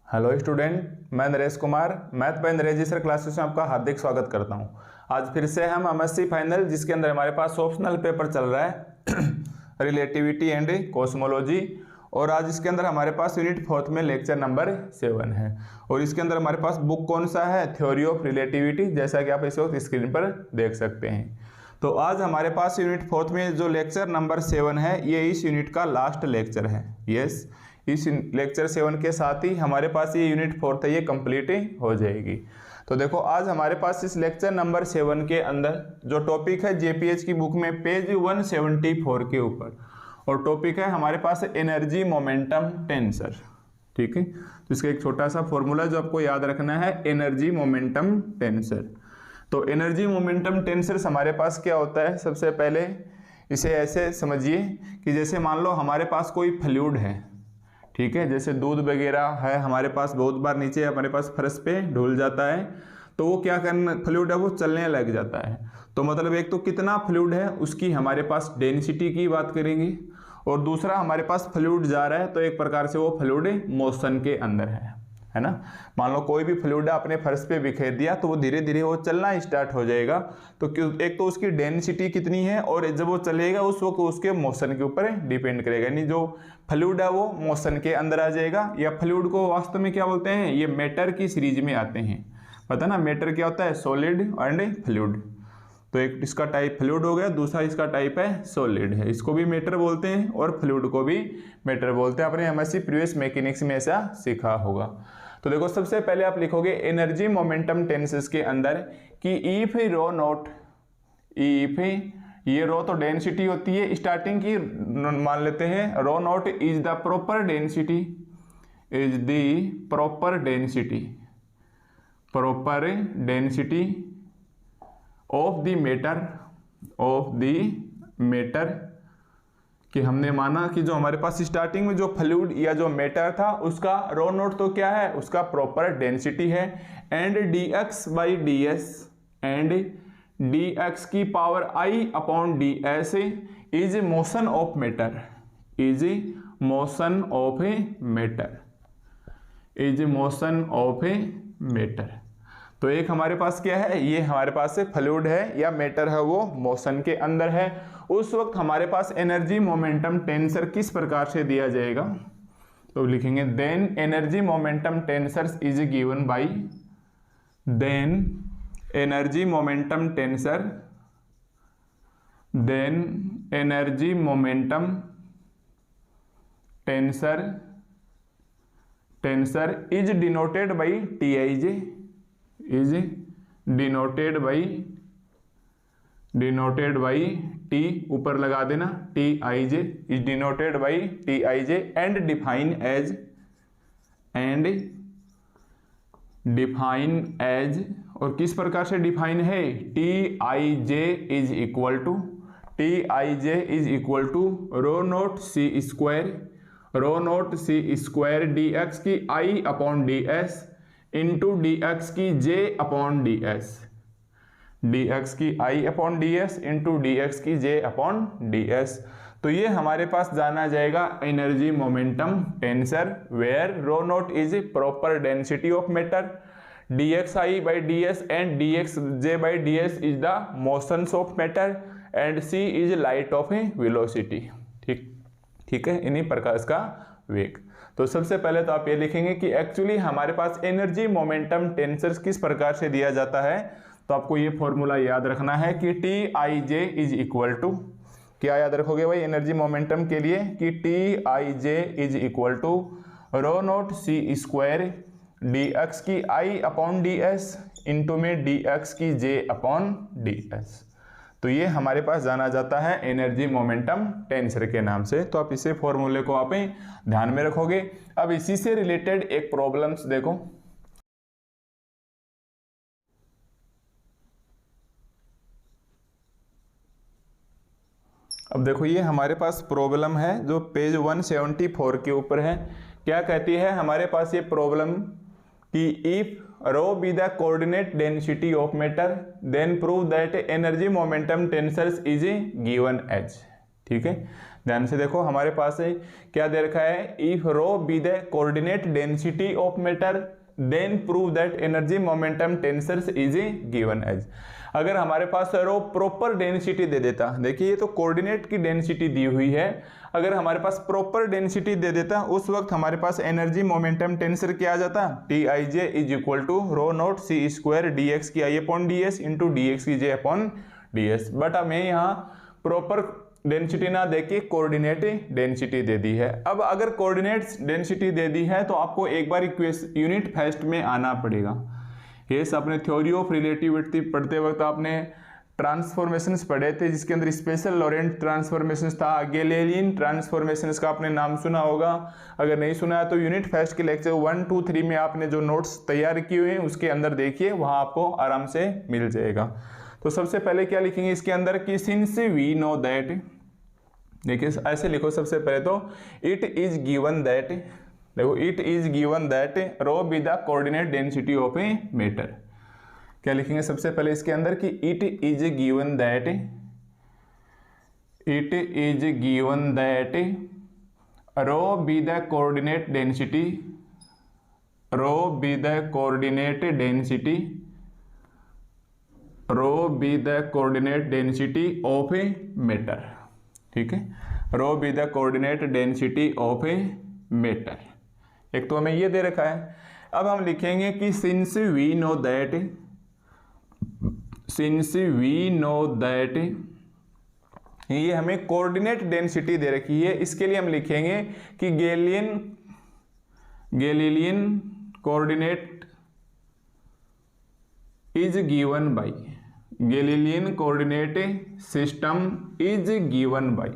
Hello student, मैं Naresh Kumar math by Naresh ji sir classes में आपका हार्दिक स्वागत करता हूं। आज फिर से हम एमएससी फाइनल जिसके अंदर हमारे पास ऑप्शनल पेपर चल रहा है रिलेटिविटी एंड कॉस्मोलॉजी, और आज इसके अंदर हमारे पास यूनिट 4 में लेक्चर नंबर 7 है। और इसके अंदर हमारे पास बुक कौन सा है? थ्योरी ऑफ रिलेटिविटी, जैसा कि आप इस वक्त स्क्रीन पर देख सकते हैं। तो आज हमारे पास यूनिट 4 में जो लेक्चर नंबर 7 है ये इस यूनिट का लास्ट लेक्चर है। यस, इस लेक्चर 7 के साथ ही हमारे पास ये यूनिट 4 है, ये कंप्लीट हो जाएगी। तो देखो आज हमारे पास इस लेक्चर नंबर 7 के अंदर जो टॉपिक है जेपीएच की बुक में पेज 174 के ऊपर, और टॉपिक है हमारे पास एनर्जी मोमेंटम टेंसर। ठीक है, तो इसका एक छोटा सा फॉर्मूला जो आपको याद रखना है, एनर्जी मोमेंटम टेंसर। तो एनर्जी मोमेंटम टेंसर हमारे पास क्या होता है? सबसे पहले इसे ऐसे समझिए कि जैसे मान लो हमारे पास कोई फ्लूइड है, ठीक है, जैसे दूध वगैरह है हमारे पास, बहुत बार नीचे हमारे पास फर्श पे ढुल जाता है, तो वो क्या करना, फ्लूइड है वो चलने लग जाता है। तो मतलब एक तो कितना फ्लूइड है उसकी हमारे पास डेंसिटी की बात करेंगे, और दूसरा हमारे पास फ्लूइड जा रहा है तो एक प्रकार से वो फ्लूइड मोशन के अंदर है ना। मान लो कोई भी फ्लूइड अपने फर्श पे बिखेर दिया तो वो धीरे धीरे वो चलना स्टार्ट हो जाएगा। तो एक तो उसकी डेंसिटी कितनी है, और जब वो चलेगा उस वक्त उसके मोशन के ऊपर डिपेंड करेगा, यानी जो फ्लूइड है वो मोशन के अंदर आ जाएगा। या फ्लूइड को वास्तव में क्या बोलते हैं? ये मैटर की सीरीज में आते हैं, पता ना मैटर क्या होता है? Solid and fluid. तो एक इसका टाइप फ्लूइड हो गया, दूसरा इसका टाइप है सॉलिड है। इसको भी मैटर बोलते हैं और फ्लूइड को भी मैटर बोलते हैं। आपने एमएससी प्रीवियस मैकेनिक्स में ऐसा सीखा होगा। तो देखो सबसे पहले आप लिखोगे एनर्जी मोमेंटम टेंसेस के अंदर कि इफ रो नॉट, इफ ये रो तो डेंसिटी होती है स्टार्टिंग की, मान लेते हैं rho naught is the proper density, is the proper density, proper density of the matter, of the matter, कि हमने माना कि जो हमारे पास स्टार्टिंग में जो फ्लूइड या जो मैटर था उसका रो नोट तो क्या है? उसका प्रॉपर डेंसिटी है। And dx by ds, and dx की power i upon ds is motion of matter, is motion of a matter, is motion of a matter. तो एक हमारे पास क्या है? ये हमारे पास फ्लूइड है या मैटर है, वो मोशन के अंदर है। उस वक्त हमारे पास एनर्जी मोमेंटम टेंसर किस प्रकार से दिया जाएगा? तो लिखेंगे then energy momentum tensor is given by, then energy momentum tensor, then energy momentum tensor, tensor is denoted by TIJ, is denoted by T, ऊपर लगा देना TIJ, is denoted by TIJ and define as, और किस प्रकार से define है? TIJ is equal to rho naught C square dx की I upon ds into dx की j अपॉन ds, dx की i upon ds into dx की j upon ds। तो ये हमारे पास जाना जाएगा energy momentum tensor, where rho naught is proper density of matter, dxi by ds and dxj by ds is the motions of matter, and c is light of a velocity. ठीक है, इन्हीं प्रकार का वेग। तो सबसे पहले तो आप ये लिखेंगे कि एक्चुअली हमारे पास एनर्जी मोमेंटम टेंसर किस प्रकार से दिया जाता है। तो आपको ये फॉर्मूला याद रखना है कि TIJ इज इक्वल टू, क्या याद रखोगे भाई एनर्जी मोमेंटम के लिए? कि TIJ is equal to rho naught C square dx की I अपॉन ds इंटू में dx की j अपॉन ds। तो ये हमारे पास जाना जाता है एनर्जी मोमेंटम टेंसर के नाम से। तो आप इसे फॉर्मूले को आप ध्यान में रखोगे। अब इसी से रिलेटेड एक प्रॉब्लम्स देखो, अब देखो ये हमारे पास प्रॉब्लम है जो पेज 174 के ऊपर है। क्या कहती है हमारे पास ये प्रॉब्लम कि if rho be the coordinate density of matter then prove that energy momentum tensor is given as, ठीक है, ध्यान से देखो हमारे पास है क्या दे रखा है, if rho be the coordinate density of matter then prove that energy momentum tensors is given as. अगर हमारे पास रो प्रॉपर डेंसिटी दे देता, देखिए ये तो कोऑर्डिनेट की डेंसिटी दी हुई है, अगर हमारे पास प्रॉपर डेंसिटी दे देता उस वक्त हमारे पास एनर्जी मोमेंटम टेंसर क्या आ जाता, T I J is equal to rho naught C square D X की I upon D S into D X की J upon D S. But हमें यहाँ प्रॉपर डेंसिटी ना देके कोऑर्डिनेट डेंसिटी दे दी है। अब अगर कोऑर्डिनेट डेंसिटी दे दी है तो आपको एक बार यूनिट फेस्ट में आना पड़ेगा। यस, आपने थ्योरी ऑफ रिलेटिविटी पढ़ते वक्त आपने ट्रांसफॉर्मेशंस पढ़े थे जिसके अंदर स्पेशल लॉरेंट ट्रांसफॉर्मेशंस था, गैलीलियन ट्रांसफॉर्मेशंस का आपने नाम सुना होगा। अगर नहीं सुना है तो यूनिट फेस्ट के लेक्चर 1, 2, 3 में आपने जो नोट्स तैयार किए हुए हैं उसके अंदर देखिए, वहां आपको आराम से मिल जाएगा। तो सबसे पहले क्या लिखेंगे इसके अंदर कि सिंस वी नो दैट, देखिए ऐसे लिखो सबसे पहले तो इट इज गिवन दैट, देखो it is given that rho be the coordinate density of a matter. क्या लिखेंगे सबसे पहले इसके अंदर कि it is given that, it is given that rho be the coordinate density, rho be the coordinate density, rho be the coordinate density of a matter. ठीक है, rho be the coordinate density of a matter. एक तो हमें ये दे रखा है। अब हम लिखेंगे कि since we know that, since we know that, ये हमें कोऑर्डिनेट डेंसिटी दे रखी है, इसके लिए हम लिखेंगे कि Galilean coordinate is given by, Galilean coordinate system is given by.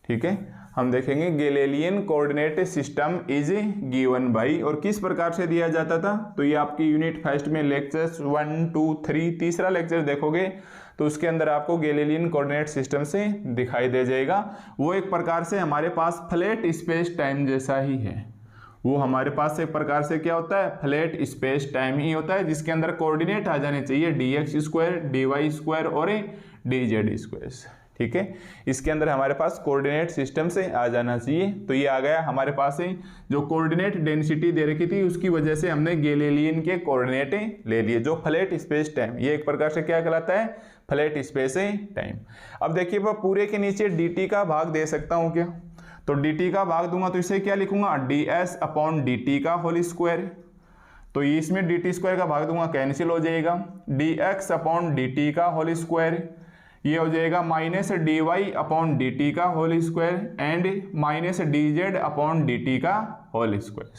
ठीक है, हम देखेंगे Galilean coordinate system is given by, और किस प्रकार से दिया जाता था, तो ये आपकी यूनिट फर्स्ट में लेक्चर्स 1, 2, 3 तीसरा लेक्चर देखोगे तो उसके अंदर आपको गैलीलियन कोऑर्डिनेट सिस्टम से दिखाई दे जाएगा। वो एक प्रकार से हमारे पास फ्लैट स्पेस टाइम जैसा ही है, वो हमारे पास एक प्रकार से क्या होता है, फ्लैट स्पेस टाइम ही होता है, जिसके अंदर कोऑर्डिनेट आ जाने चाहिए d x square, d y square और डी जेड स्क्वायर। ठीक है, इसके अंदर हमारे पास कोऑर्डिनेट सिस्टम से आ जाना चाहिए। तो ये आ गया हमारे पास है, जो कोऑर्डिनेट डेंसिटी दे रखी थी उसकी वजह से हमने गैलीलियन के कोऑर्डिनेट ले लिए, जो फ्लैट स्पेस टाइम, ये एक प्रकार से क्या कहलाता है, फ्लैट स्पेस टाइम। अब देखिए मैं पूरे के नीचे dt का भाग दे सकता हूँ क्या, तो dt का भाग दूंगा तो इसे क्या लिखूंगा, ds अपॉन dt का होल स्क्वायर, तो इसमें dt स्क्वायर का भाग दूंगा कैंसिल हो जाएगा, dx अपॉन dt का होल स्क्वायर, ये हो जाएगा माइनस dy अपॉन dt का whole square and minus dz upon dt का होल स्क्वायर।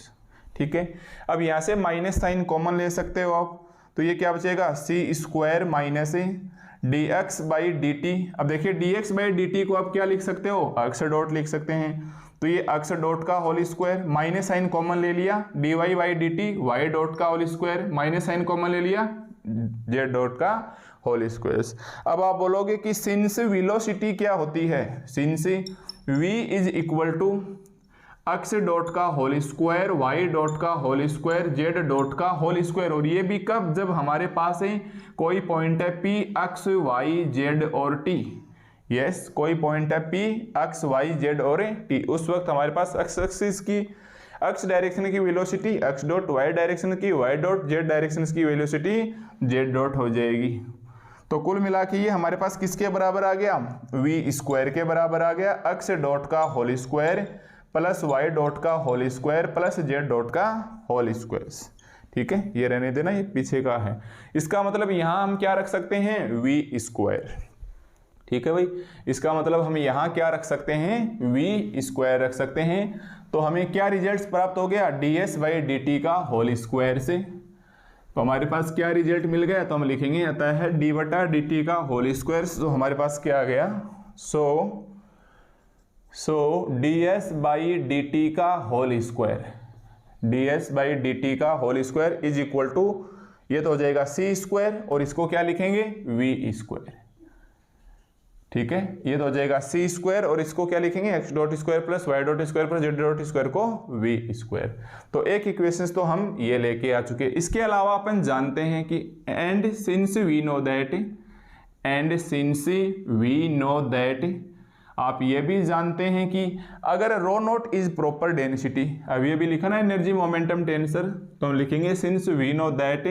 ठीक है, अब यहाँ से माइनस साइन कॉमन ले सकते हो आप, तो ये क्या बचेगा, C square minus dx by dt। अब देखिए dx बाई dt को आप क्या लिख सकते हो, अक्स डॉट लिख सकते हैं, तो ये अक्स डॉट का whole square, minus sign common ले लिया, dy by dt y dot का whole square, minus sign common ले लिया, z डॉट का होल स्क्वायर। अब आप बोलोगे कि सिंस वेलोसिटी क्या होती है, since v is equal to X dot का होल स्क्वायर, वाई डॉट का होल स्क्वायर, जेड डॉट का होल स्क्वायर, और ये भी कब, जब हमारे पास है कोई पॉइंट है p एक्स वाई जेड और t। यस, कोई पॉइंट है p एक्स वाई जेड और t, उस वक्त हमारे पास एक्स एक्सिस की एक्स डायरेक्शन की velocity x dot, y direction की वाई डॉट, जेड डायरेक्शन की वेलोसिटी जेड डॉट हो जाएगी। तो कुल मिला के ये हमारे पास किसके बराबर आ गया, v स्क्वायर के बराबर आ गया, एक्स डॉट का whole square plus Y dot का whole square plus Z dot का होल स्क्वायर। ठीक है, ये रहने देना, ये पीछे का है। इसका मतलब यहाँ हम क्या रख सकते हैं, v स्क्वायर। ठीक है भाई, इसका मतलब हम यहाँ क्या रख सकते हैं, v स्क्वायर रख सकते हैं। तो हमें क्या रिजल्ट प्राप्त हो गया, ds बाई dt का होल स्क्वायर से। तो हमारे पास क्या रिजल्ट मिल गया, तो हम लिखेंगे आता है d बटा dt का होल स्क्वायर। तो हमारे पास क्या आ गया, सो ds बाई dt का whole square, ds by dt का whole square is equal to, ये तो हो जाएगा c स्क्वायर, और इसको क्या लिखेंगे, v स्क्वायर। ठीक है, ये तो हो जाएगा c स्क्वायर, और इसको क्या लिखेंगे, x dot square plus y dot square plus z dot square को v स्क्वायर। तो एक इक्वेशंस तो हम ये लेके आ चुके हैं। इसके अलावा अपन जानते हैं कि and since we know that, and since we know that, आप ये भी जानते हैं कि अगर rho naught is proper density, अब ये भी लिखा ना एनर्जी मोमेंटम टेंसर, तो हम लिखेंगे since we know that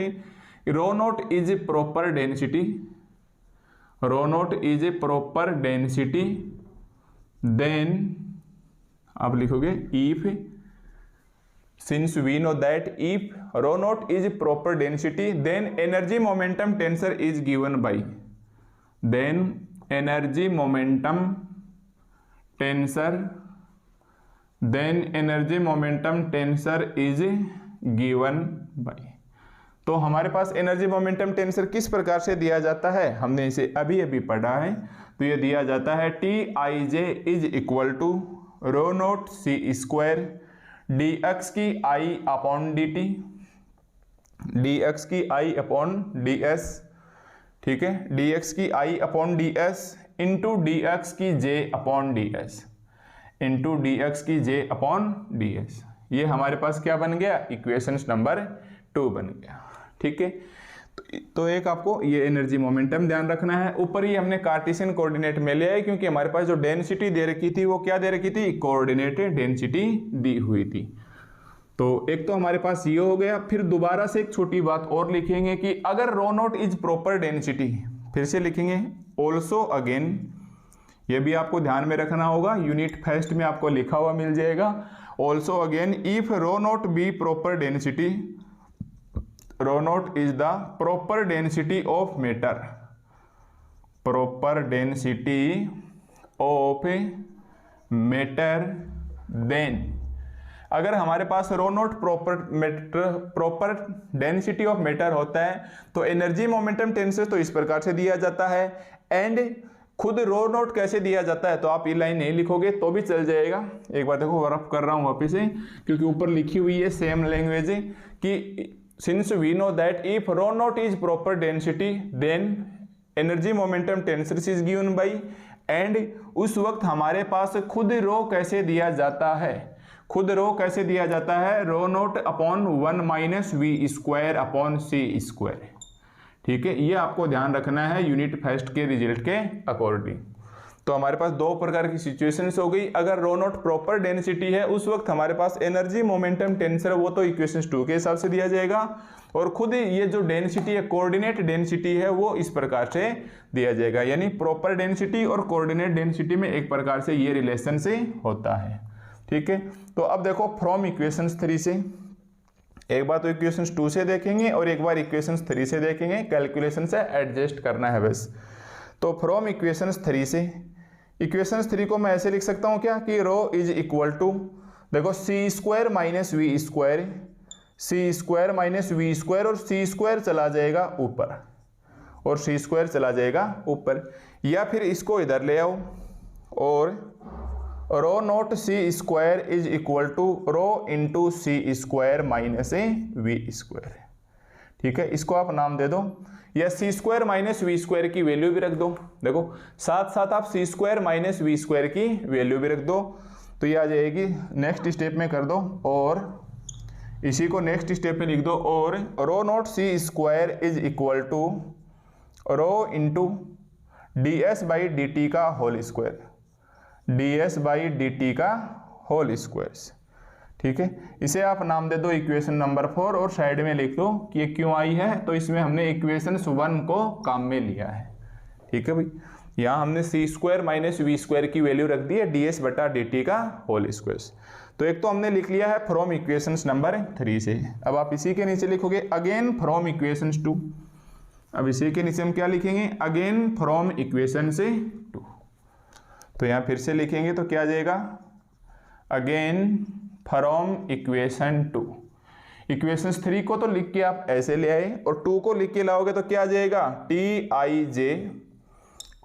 rho naught is proper density, rho naught is a proper density, then आप लिखोगे if, since we know that if rho naught is proper density then energy momentum tensor is given by, then energy momentum tensor, then energy momentum tensor is given by. तो हमारे पास energy momentum tensor किस प्रकार से दिया जाता है, हमने इसे अभी अभी पढ़ा है। तो ये दिया जाता है T I J is equal to rho naught C square D X की I upon D T, D X की आई अपॉन डी एस, ठीक है, डी एक्स की I upon D S into D X की J upon D S, into D X की J upon D S. ये हमारे पास क्या बन गया, इक्वेशन नंबर 2 बन गया, ठीक है। तो एक आपको ये एनर्जी मोमेंटम ध्यान रखना है। ऊपर ही हमने कार्टेशियन कोऑर्डिनेट में लिया है क्योंकि हमारे पास जो डेंसिटी दे रखी थी वो क्या दे रखी थी, कोऑर्डिनेटेड डेंसिटी दी हुई थी। तो एक तो हमारे पास ये हो गया। फिर दोबारा से एक छोटी बात और लिखेंगे कि अगर rho naught is proper density, फिर से लिखेंगे ऑल्सो अगेन, ये भी आपको ध्यान में रखना होगा, यूनिट फर्स्ट में आपको लिखा हुआ मिल जाएगा। Also again if rho naught be proper density, rho naught is the proper density of matter, proper density of matter, then अगर हमारे पास rho naught proper density of matter होता है तो एनर्जी मोमेंटम टेंसर तो इस प्रकार से दिया जाता है। एंड खुद रो नोट कैसे दिया जाता है, तो आप ये लाइन नहीं लिखोगे तो भी चल जाएगा। एक बार देखो रफ कर रहा हूं वापिस से, क्योंकि ऊपर लिखी हुई है सेम लैंग्वेज कि since we know that if rho naught is proper density then energy momentum tensor is given by, and उस वक्त हमारे पास खुद रो कैसे दिया जाता है, खुद रो कैसे दिया जाता है, rho naught upon 1 minus V square upon C square, ठीक है। ये आपको ध्यान रखना है यूनिट फर्स्ट के रिजल्ट के अकॉर्डिंग। तो हमारे पास दो प्रकार की सिचुएशंस हो गई। अगर रो नोट प्रॉपर डेंसिटी है उस वक्त हमारे पास एनर्जी मोमेंटम टेंसर वो तो इक्वेशन 2 के हिसाब से दिया जाएगा, और खुद ये जो डेंसिटी है कोऑर्डिनेट डेंसिटी है वो इस प्रकार से दिया जाएगा। यानी प्रॉपर डेंसिटी और कोऑर्डिनेट डेंसिटी में एक प्रकार से ये रिलेशन से होता है, ठीक है। तो अब देखो फ्रॉम इक्वेशंस 3 से, एक बार तो इक्वेशंस 2 से देखेंगे और एक बार इक्वेशंस 3 से देखेंगे, कैलकुलेशन से एडजस्ट करना है बस। तो फ्रॉम इक्वेशंस 3 से, इक्वेशंस 3 को मैं ऐसे लिख सकता हूं क्या कि रो इज इक्वल टू, देखो C square minus V square, C square minus V square, और सी स्क्वायर चला जाएगा ऊपर और सी स्क्वायर चला जाएगा ऊपर, या फिर इसको इधर ले आओ और rho naught C square is equal to rho into C square minus V square, ठीक है। इसको आप नाम दे दो, या C square minus V square की वैल्यू भी रख दो। देखो साथ साथ आप C square minus V square की वैल्यू भी रख दो, तो ये आ जाएगी। नेक्स्ट स्टेप में कर दो और इसी को नेक्स्ट स्टेप में लिख दो, और rho naught C square is equal to rho into D S by D T का whole square, ds by D T का होल स्क्वायर, ठीक है। इसे आप नाम दे दो इक्वेशन नंबर 4 और साइड में लिख दो कि ये क्यों आई है, तो इसमें हमने इक्वेशन 1 को काम में लिया है, ठीक है भाई। यहाँ हमने सी स्क्वायर माइनस वी स्क्वायर की वैल्यू रख दी है ds बटा डी टी का होल स्क्वायर। तो एक तो हमने लिख लिया है फ्रॉम इक्वेशन नंबर 3 से। अब आप इसी के नीचे लिखोगे अगेन फ्रॉम इक्वेशन 2। अब इसी के नीचे हम क्या लिखेंगे, अगेन फ्रॉम इक्वेशन से 2। तो यहाँ फिर से लिखेंगे तो क्या आ जाएगा, अगेन फ्रॉम इक्वेशन 2। इक्वेशन 3 को तो लिख के आप ऐसे ले आए और 2 को लिख के लाओगे तो क्या आ जाएगा, T I J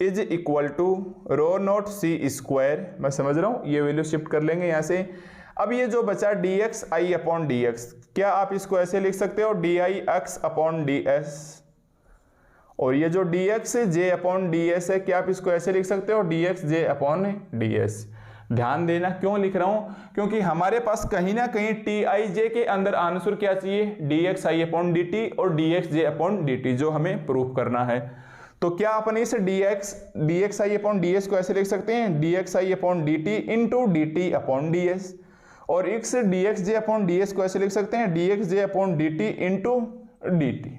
is equal to rho naught C square. मैं समझ रहा हूँ, ये वैल्यू शिफ्ट कर लेंगे यहाँ से। अब ये जो बचा डी एक्स आई अपॉन डी एक्स, क्या आप इसको ऐसे लिख सकते हो D I x upon D S, और ये जो डी एक्स जे अपॉन डी एस है, क्या आप इसको ऐसे लिख सकते हो डी एक्स जे अपॉन डी एस। ध्यान देना क्यों लिख रहा हूं, क्योंकि हमारे पास कहीं ना कहीं टी आई जे के अंदर आंसर क्या चाहिए, डी एक्स आई अपॉन डी टी और डी एक्स जे अपॉन डी टी, जो हमें प्रूफ करना है। तो क्या अपन इस dxi अपॉन ds को ऐसे लिख सकते हैं, dxi upon dt into dt upon ds, और इस dxj अपॉन ds को ऐसे लिख सकते हैं, dxj upon dt into dt।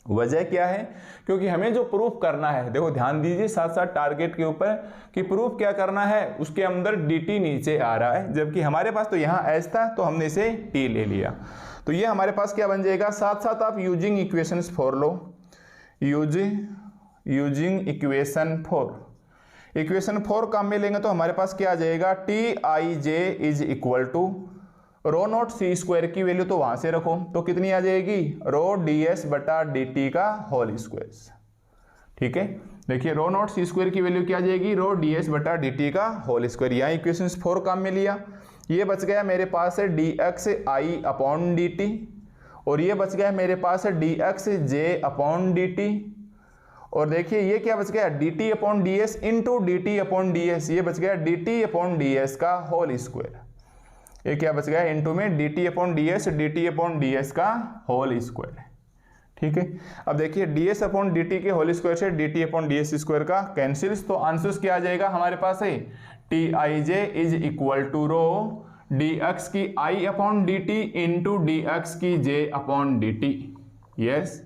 वजह क्या है, क्योंकि हमें जो प्रूफ करना है, देखो ध्यान दीजिए साथ साथ टारगेट के ऊपर, कि प्रूफ क्या करना है, उसके अंदर dt नीचे आ रहा है, जबकि हमारे पास तो यहाँ s था तो हमने इसे t ले लिया। तो ये हमारे पास क्या बन जाएगा, साथ साथ आप using equations for low, using equation 4 काम में लेंगे तो हमारे पास क्या आ जाएगा, Tij is equal to rho naught C square की वैल्यू तो वहां से रखो, तो कितनी आ जाएगी, रो ds बटा dt का होल स्क्वायर। ठीक है, देखिए रो नॉट सी स्क्वायर की वैल्यू क्या आ जाएगी, रो ds बटा dt का होल स्क्वायर। यहाँ इक्वेशन 4 काम में लिया, ये बच गया मेरे पास है dxi अपॉन dt, और ये बच गया मेरे पास है dxj अपॉन dt, और देखिए ये क्या बच गया, dt upon ds into dt upon ds, ये बच गया dt अपॉन ds का होल स्क्वायर। ये क्या बच गया, इनटू में dt अपॉन ds का होल स्क्वायर। ठीक है, अब देखिए ds अपॉन dt के होल स्क्वायर से dt अपॉन ds स्क्वायर का कैंसिल्स, तो आंसर क्या आ जाएगा हमारे पास है, Tij is equal to rho dx की i upon dt into dx की j अपॉन dt। यस,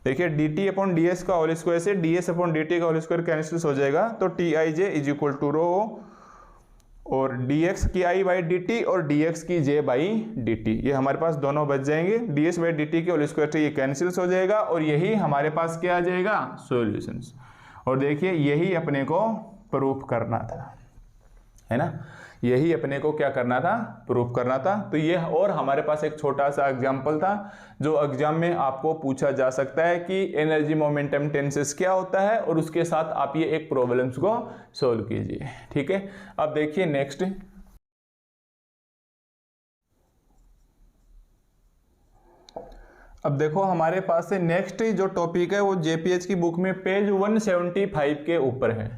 देखिए dt अपॉन ds का होल स्क्वायर से ds अपॉन dt का होल स्क्वायर कैंसिल्स हो जाएगा, तो Tij इज इक्वल टू रो और dx की i बाई dt और dx की j बाई dt, ये हमारे पास दोनों बच जाएंगे, ds बाई dt के होल स्क्वायर से ये कैंसिल्स हो जाएगा, और यही हमारे पास क्या आ जाएगा, सॉल्यूशंस। और देखिए यही अपने को प्रूफ करना था, है ना, यही अपने को क्या करना था, प्रूफ करना था। तो ये, और हमारे पास एक छोटा सा एग्जांपल था जो एग्जाम में आपको पूछा जा सकता है कि एनर्जी मोमेंटम टेंसेस क्या होता है, और उसके साथ आप ये एक प्रॉब्लम्स को सोल्व कीजिए। ठीक है, अब देखिए नेक्स्ट, अब देखो हमारे पास से नेक्स्ट जो टॉपिक है वो जेपीएच की बुक में पेज 175 के ऊपर है।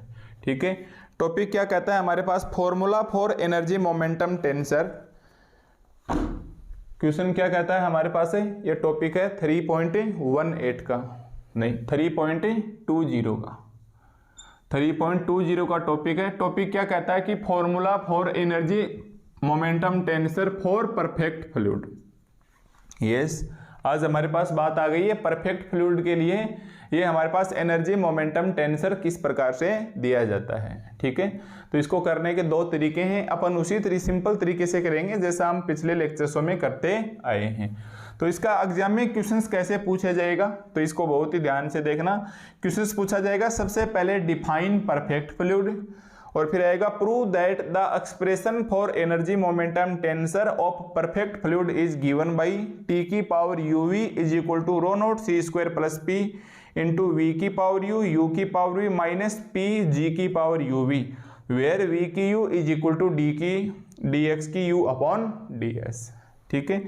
ठीक है, टॉपिक क्या कहता है हमारे पास, formula for energy momentum tensor. Question क्या कहता है हमारे पास है, ये टॉपिक है 3.18 का, नहीं 3.20 का, 3.20 का टॉपिक है। टॉपिक क्या कहता है कि formula for energy momentum tensor for perfect fluid. Yes, आज हमारे पास बात आ गई है परफेक्ट फ्लूइड के लिए, ये हमारे पास एनर्जी मोमेंटम टेंसर किस प्रकार से दिया जाता है। ठीक है, तो इसको करने के दो तरीके हैं, अपन उसी सिंपल तरीके से करेंगे जैसा हम पिछले लेक्चर्सों में करते आए हैं। तो इसका एग्जाम में क्वेश्चंस कैसे पूछा जाएगा, तो इसको बहुत ही ध्यान से देखना। क्वेश्चंस पूछा जाएगा सबसे पहले डिफाइन परफेक्ट फ्लूइड, और फिर आएगा prove that the expression for energy momentum tensor of perfect fluid is given by T की power uv is equal to rho naught C square plus P into V की power U की power V minus P G की power uv, where V की u is equal to D की dx की u upon ds। ठीक है,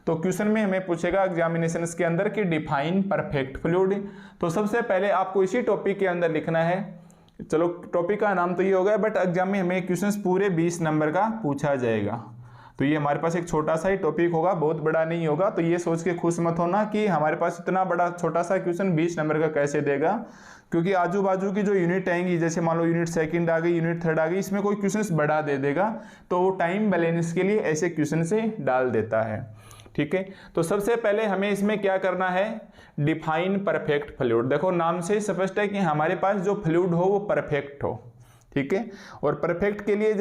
तो question में हमें पूछेगा एग्जामिनेशन के अंदर कि डिफाइन परफेक्ट फ्लूइड, तो सबसे पहले आपको इसी टॉपिक के अंदर लिखना है। चलो टॉपिक का नाम तो ये हो गया, बट एग्जाम में हमें क्वेश्चंस पूरे 20 नंबर का पूछा जाएगा। तो ये हमारे पास एक छोटा सा ही टॉपिक होगा, बहुत बड़ा नहीं होगा, तो ये सोच के खुश मत होना कि हमारे पास इतना बड़ा छोटा सा क्वेश्चन 20 नंबर का कैसे देगा, क्योंकि आजू बाजू की जो यूनिट आएंगी, जैसे मान लो यूनिट सेकंड आ गई, यूनिट थर्ड आ गई, इसमें कोई क्वेश्चन बड़ा दे देगा, तो वो टाइम बैलेंस के लिए ऐसे क्वेश्चन से डाल देता है। ठीक है, तो सबसे पहले हमें इसमें क्या करना है, डिफाइन परफेक्ट फ्लूइड। देखो नाम से ही स्पष्ट है कि हमारे पास जो फ्लूइड हो वो परफेक्ट हो। ठीक है, और परफेक्ट के लिए